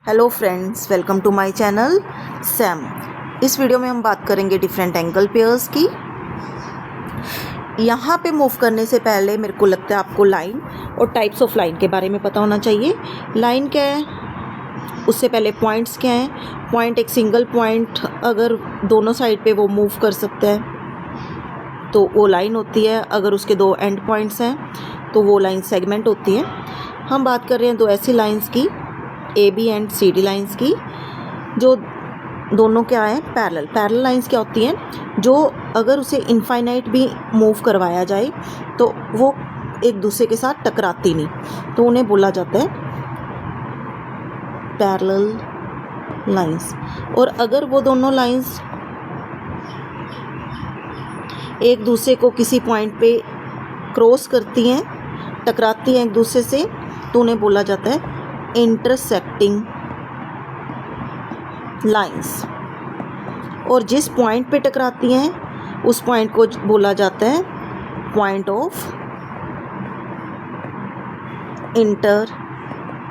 Hello friends, welcome to my channel Sam. इस video में हम बात करेंगे डिफरेंट एंगल पेयर्स की। यहाँ पे मूव करने से पहले मेरे को लगता है आपको लाइन और टाइप्स ऑफ लाइन के बारे में पता होना चाहिए। लाइन क्या है, उससे पहले पॉइंट्स क्या हैं। पॉइंट एक सिंगल पॉइंट अगर दोनों साइड पे वो मूव कर सकता है तो वो लाइन होती है। अगर उसके दो एंड पॉइंट्स हैं तो वो लाइन सेगमेंट होती है। हम बात कर रहे हैं दो ऐसी लाइंस की, A B and C D lines की, जो दोनों क्या है, पैरेलल। पैरेलल लाइंस क्या होती हैं, जो अगर उसे इनफाइनाइट भी मूव करवाया जाए तो वो एक दूसरे के साथ टकराती नहीं, तो उन्हें बोला जाता है पैरेलल लाइंस। और अगर वो दोनों लाइंस एक दूसरे को किसी पॉइंट पे क्रॉस करती हैं, टकराती हैं एक दूसरे से, तो उन्हें बोला जाता है इंटरसेक्टिंग लाइंस। और जिस पॉइंट पे टकराती हैं उस पॉइंट को बोला जाता है पॉइंट ऑफ इंटरसेक्शन।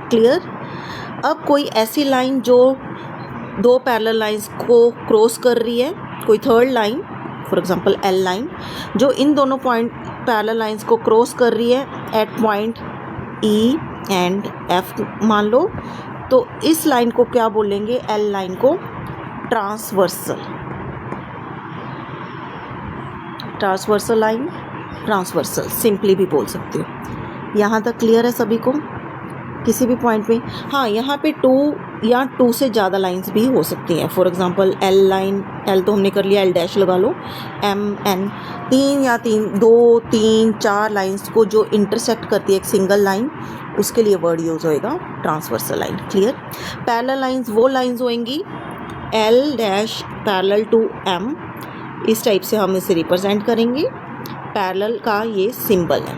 क्लियर। अब कोई ऐसी लाइन जो दो पैरेलल लाइंस को क्रॉस कर रही है, कोई third line, for example L line, जो इन दोनों पॉइंट पैरेलल लाइंस को क्रॉस कर रही है at point E and F मान लो, तो इस लाइन को क्या बोलेंगे, एल लाइन को transversal. Transversal line, transversal simply भी बोल सकते हो। यहाँ तक क्लियर है सभी को, किसी भी पॉइंट पे। हाँ, यहाँ पे टू या टू से ज़्यादा लाइंस भी हो सकती हैं। For example L line, L तो हमने कर लिया, एल डैश लगा लो, एम एन, दो तीन चार लाइंस को जो इंटरसेक्ट करती है एक सिंगल लाइन, उसके लिए वर्ड यूज़ होएगा transversal line. Clear. Parallel lines वो लाइंस होएंगी L dash parallel to M, इस टाइप से हम इसे रिप्रेजेंट करेंगे। पैरेलल का ये सिंबल है,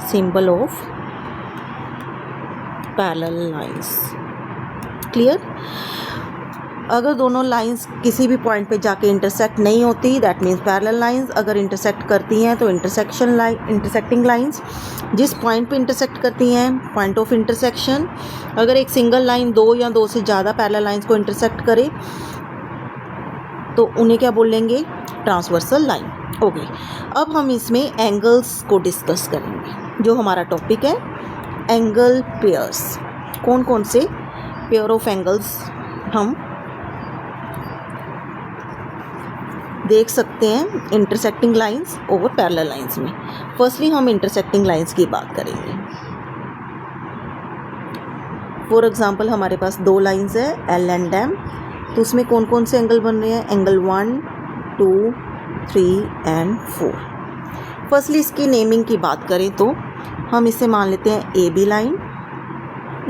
symbol of parallel lines. Clear. अगर दोनों लाइंस किसी भी पॉइंट पे जाके इंटरसेक्ट नहीं होती, दैट मीन्स पैरेलल लाइंस। अगर इंटरसेक्ट करती हैं तो इंटरसेक्टिंग लाइंस। जिस पॉइंट पे इंटरसेक्ट करती हैं, पॉइंट ऑफ इंटरसेक्शन। अगर एक सिंगल लाइन दो या दो से ज़्यादा पैरेलल लाइंस को इंटरसेक्ट करे तो उन्हें क्या बोलेंगे, ट्रांसवर्सल लाइन। ओके, अब हम इसमें एंगल्स को डिस्कस करेंगे, जो हमारा टॉपिक है एंगल पेयर्स। कौन कौन से पेयर ऑफ एंगल्स हम देख सकते हैं इंटरसेक्टिंग लाइंस और पैरेलल लाइंस में। फर्स्टली हम इंटरसेक्टिंग लाइंस की बात करेंगे। फॉर एग्जांपल हमारे पास दो लाइंस है एल एंड एम, तो उसमें कौन कौन से एंगल बन रहे हैं, एंगल 1 2 3 एंड 4। फर्स्टली इसकी नेमिंग की बात करें तो हम इसे मान लेते हैं ए बी लाइन,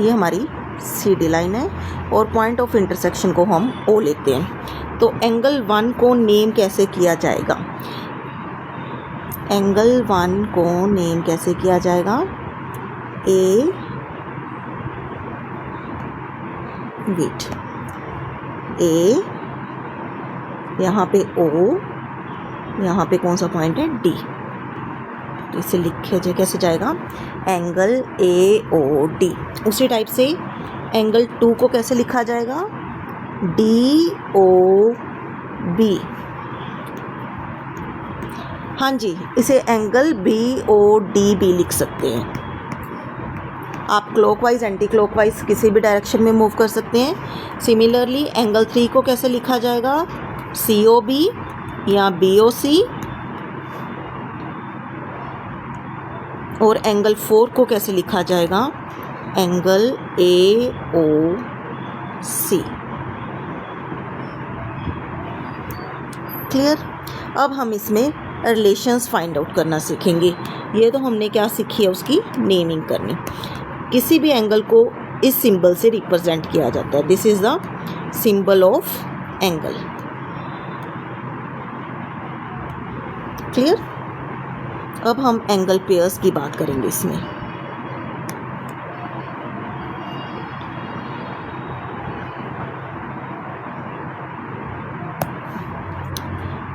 ये हमारी सी डी लाइन है, और पॉइंट ऑफ इंटरसेक्शन को हम ओ लेते हैं। तो एंगल 1 को नेम कैसे किया जाएगा, एंगल 1 को नेम कैसे किया जाएगा, ए वेट, ए, यहाँ पे ओ, यहाँ पे कौन सा पॉइंट है, डी। तो इसे लिखे जाए कैसे जाएगा, एंगल ए ओ डी। उसी टाइप से एंगल 2 को कैसे लिखा जाएगा, डी ओ बी। हाँ जी, इसे angle B O D B लिख सकते हैं। आप क्लॉकवाइज एंटी क्लॉकवाइज किसी भी डायरेक्शन में मूव कर सकते हैं। सिमिलरली एंगल 3 को कैसे लिखा जाएगा, सी ओ बी या बी ओ सी। और एंगल 4 को कैसे लिखा जाएगा, angle A O C. Clear. अब हम इसमें रिलेशंस फाइंड आउट करना सीखेंगे। ये तो हमने क्या सीखी है, उसकी नेमिंग करनी। किसी भी एंगल को इस सिंबल से रिप्रेजेंट किया जाता है, this is the symbol of angle. Clear. अब हम एंगल पेयर्स की बात करेंगे इसमें।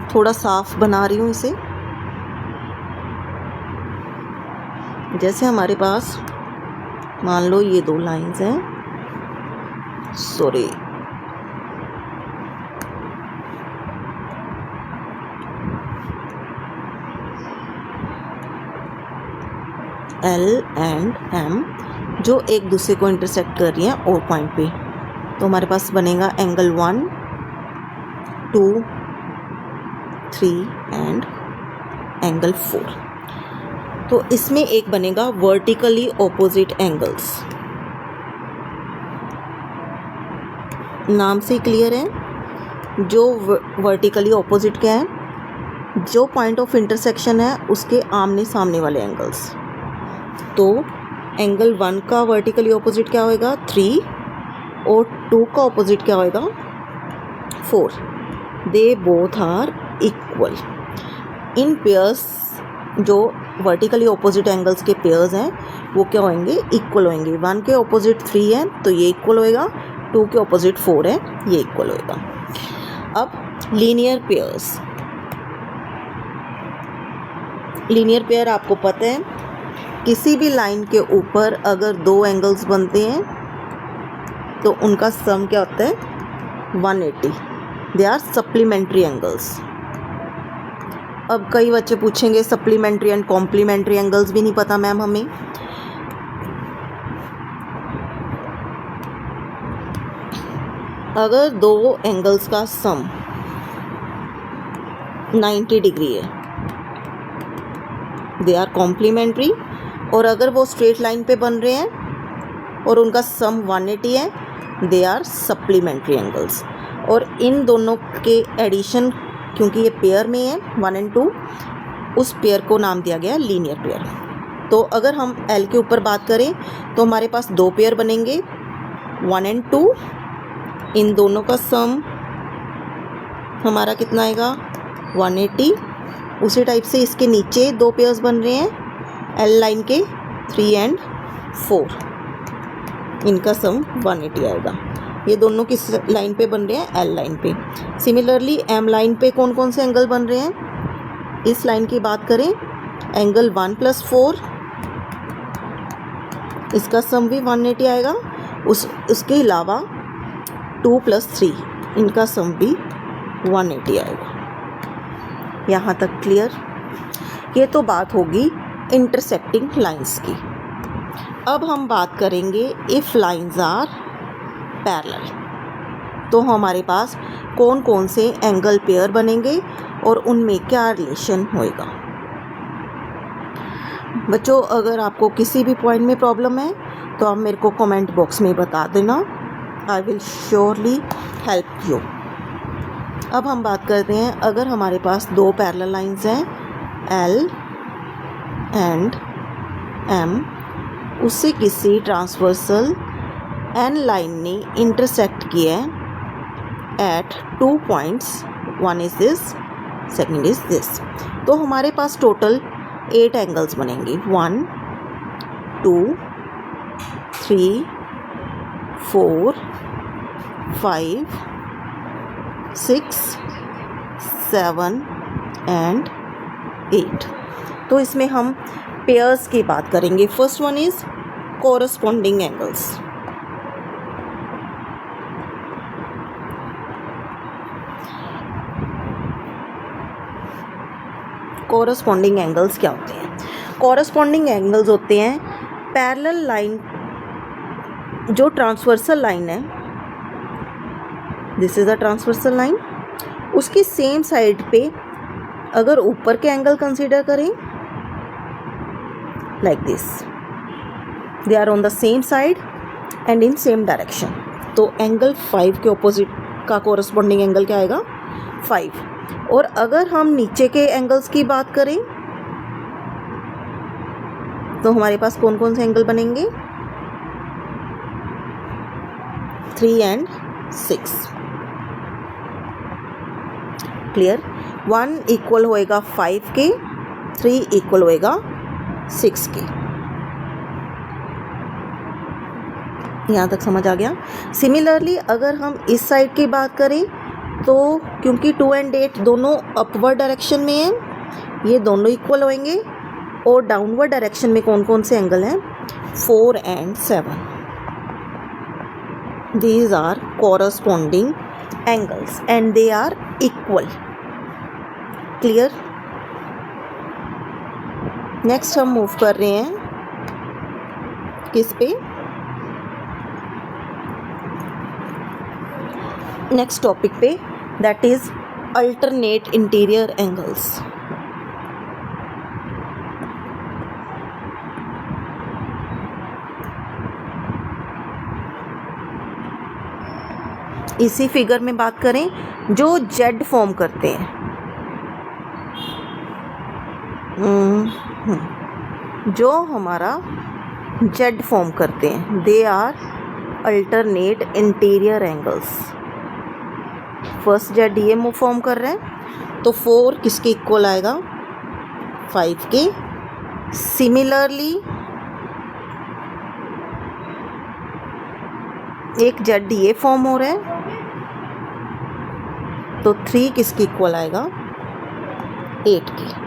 थोड़ा साफ बना रही हूँ इसे। जैसे हमारे पास मान लो ये दो लाइंस हैं, सॉरी L एंड M जो एक दूसरे को इंटरसेक्ट कर रही हैं O पॉइंट पे, तो हमारे पास बनेगा एंगल 1 2 3 एंड एंगल 4। तो इसमें एक बनेगा वर्टिकली ऑपोजिट एंगल्स। नाम से क्लियर है, जो वर्टिकली ऑपोजिट क्या है, जो पॉइंट ऑफ इंटरसेक्शन है उसके आमने सामने वाले एंगल्स। तो एंगल 1 का वर्टिकली ऑपोजिट क्या होएगा 3 और 2 का ऑपोजिट क्या होएगा 4। They both are equal in pairs. जो वर्टिकली ऑपोजिट एंगल्स के पेयर्स हैं वो क्या होंगे, इक्वल होंगे। 1 के ऑपोजिट 3 है तो ये इक्वल होएगा, 2 के ऑपोजिट 4 है ये इक्वल होएगा। अब लीनियर पेयर्स, लीनियर पेयर आपको पता है, किसी भी लाइन के ऊपर अगर दो एंगल्स बनते हैं तो उनका सम क्या होता है 180। They are supplementary angles. अब कई बच्चे पूछेंगे सप्लीमेंट्री एंड कॉम्प्लीमेंट्री एंगल्स भी नहीं पता मैम हमें। अगर दो एंगल्स का सम 90 डिग्री है दे आर कॉम्प्लीमेंट्री, और अगर वो स्ट्रेट लाइन पे बन रहे हैं और उनका सम 180 है दे आर सप्लीमेंट्री एंगल्स। और इन दोनों के एडिशन, क्योंकि ये पेयर में है 1 और 2, उस पेयर को नाम दिया गया लीनियर पेयर। तो अगर हम L के ऊपर बात करें तो हमारे पास दो पेयर बनेंगे 1 और 2। इन दोनों का सम हमारा कितना आएगा 180। उसी टाइप से इसके नीचे दो पेयर्स बन रहे हैं L लाइन के 3 और 4, इनका सम 180 आएगा। ये दोनों किस लाइन पे बन रहे हैं L लाइन पे। सिमिलरली M लाइन पे कौन कौन से एंगल बन रहे हैं, इस लाइन की बात करें एंगल 1 + 4, इसका सम भी 180 आएगा। उसके अलावा 2 + 3, इनका सम भी 180 आएगा। यहाँ तक क्लियर। ये तो बात होगी इंटरसेक्टिंग लाइंस की। अब हम बात करेंगे इफ़ लाइंस आर पैरेलल, तो हमारे पास कौन कौन से एंगल पेयर बनेंगे और उनमें क्या रिलेशन होएगा। बच्चों अगर आपको किसी भी पॉइंट में प्रॉब्लम है तो आप मेरे को कमेंट बॉक्स में बता देना, I will surely help you. अब हम बात करते हैं, अगर हमारे पास दो पैरेलल लाइंस हैं L एंड M, उससे किसी ट्रांसवर्सल N लाइन ने इंटरसेक्ट किया है at 2 points, one is this second is this, तो हमारे पास टोटल 8 एंगल्स बनेंगे 1 2 3 4 5 6 7 एंड 8। तो इसमें हम पेयर्स की बात करेंगे। First one is corresponding angles. Corresponding angles क्या होते हैं? कोरस्पॉन्डिंग एंगल्स होते हैं पैरेलल लाइन, जो ट्रांसवर्सल लाइन है, this is a transversal line, उसकी सेम साइड पे अगर ऊपर के एंगल कंसीडर करें like this, they are on the same side and in same direction, तो एंगल 5 के ऑपोजिट का कोरस्पॉन्डिंग एंगल क्या आएगा 5। और अगर हम नीचे के एंगल्स की बात करें तो हमारे पास कौन कौन से एंगल बनेंगे 3 और 6। क्लियर। 1 इक्वल होएगा 5 के, 3 इक्वल होएगा 6 के। यहाँ तक समझ आ गया। सिमिलरली अगर हम इस साइड की बात करें तो क्योंकि 2 और 8 दोनों अपवर्ड डायरेक्शन में हैं, ये दोनों इक्वल होंगे। और डाउनवर्ड डायरेक्शन में कौन कौन से एंगल हैं 4 and 7. These are corresponding angles and they are equal. Clear? Next हम मूव कर रहे हैं किस पे? नेक्स्ट टॉपिक पे, that is alternate interior angles. इसी फिगर में बात करें जो जेड फॉर्म करते हैं, जो हमारा जेड फॉर्म करते हैं, they are alternate interior angles. First Z ये फॉर्म कर रहे हैं तो 4 किसके इक्वल आएगा? 5 के. सिमिलरली एक जेड ये फॉर्म हो रहा है तो 3 किसके इक्वल आएगा? 8 के.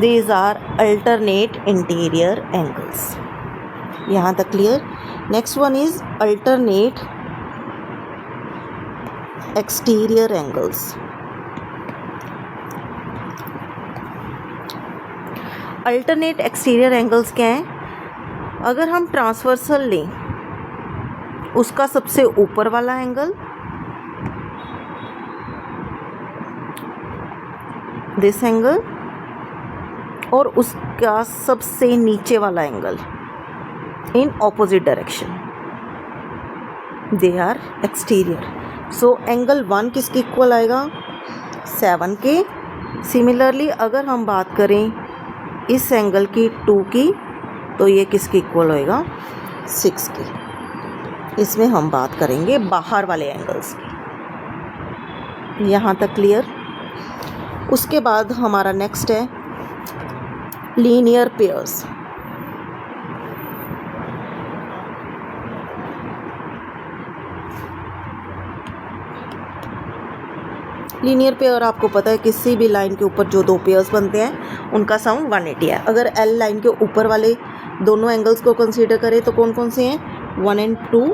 These are alternate interior angles. यहाँ तक clear? Next one is alternate exterior angles. alternate exterior angles क्या हैं? अगर हम ट्रांसवर्सल लें उसका सबसे ऊपर वाला एंगल, दिस एंगल, और उसका सबसे नीचे वाला angle in opposite direction, they are exterior. So angle 1 किसके इक्वल आएगा? 7 के. सिमिलरली अगर हम बात करें इस एंगल की 2 की तो ये किसके इक्वल होएगा? 6 की. इसमें हम बात करेंगे बाहर वाले एंगल्स की. यहाँ तक क्लियर? उसके बाद हमारा नेक्स्ट है लीनियर पेयर्स. लीनियर पेयर आपको पता है किसी भी लाइन के ऊपर जो 2 पेयर्स बनते हैं उनका सम 180 है. अगर एल लाइन के ऊपर वाले दोनों एंगल्स को कंसीडर करें तो कौन कौन से हैं? 1 and 2.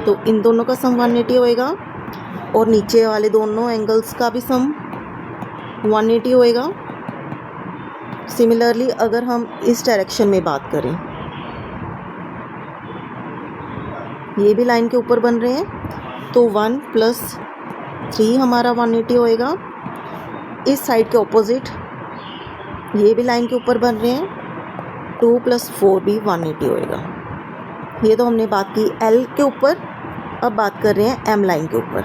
तो इन दोनों का सम 180 होएगा और नीचे वाले दोनों एंगल्स का भी सम 180 होएगा. सिमिलरली अगर हम इस डायरेक्शन में बात करें, ये भी लाइन के ऊपर बन रहे हैं तो 1 + 3 हमारा 180 होएगा. इस साइड के ऑपोजिट ये भी लाइन के ऊपर बन रहे हैं, 2 + 4 भी 180 होएगा. ये तो हमने बात की एल के ऊपर. अब बात कर रहे हैं एम लाइन के ऊपर.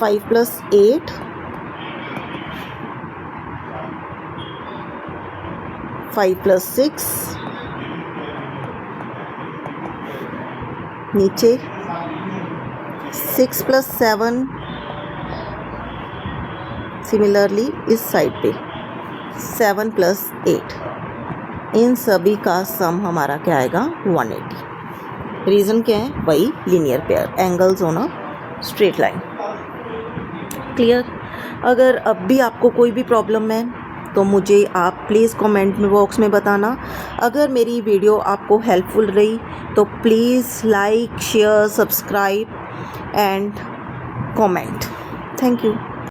5 + 8, 5 + 6, नीचे 6 + 7, सिमिलरली इस साइड पे 7 + 8. इन सभी का सम हमारा क्या आएगा? 180. रीज़न क्या है? वही linear pair, angles on a straight line. Clear? अगर अब भी आपको कोई भी प्रॉब्लम है तो मुझे आप प्लीज़ कमेंट बॉक्स में बताना. अगर मेरी वीडियो आपको हेल्पफुल रही तो please like, share, subscribe and comment. Thank you.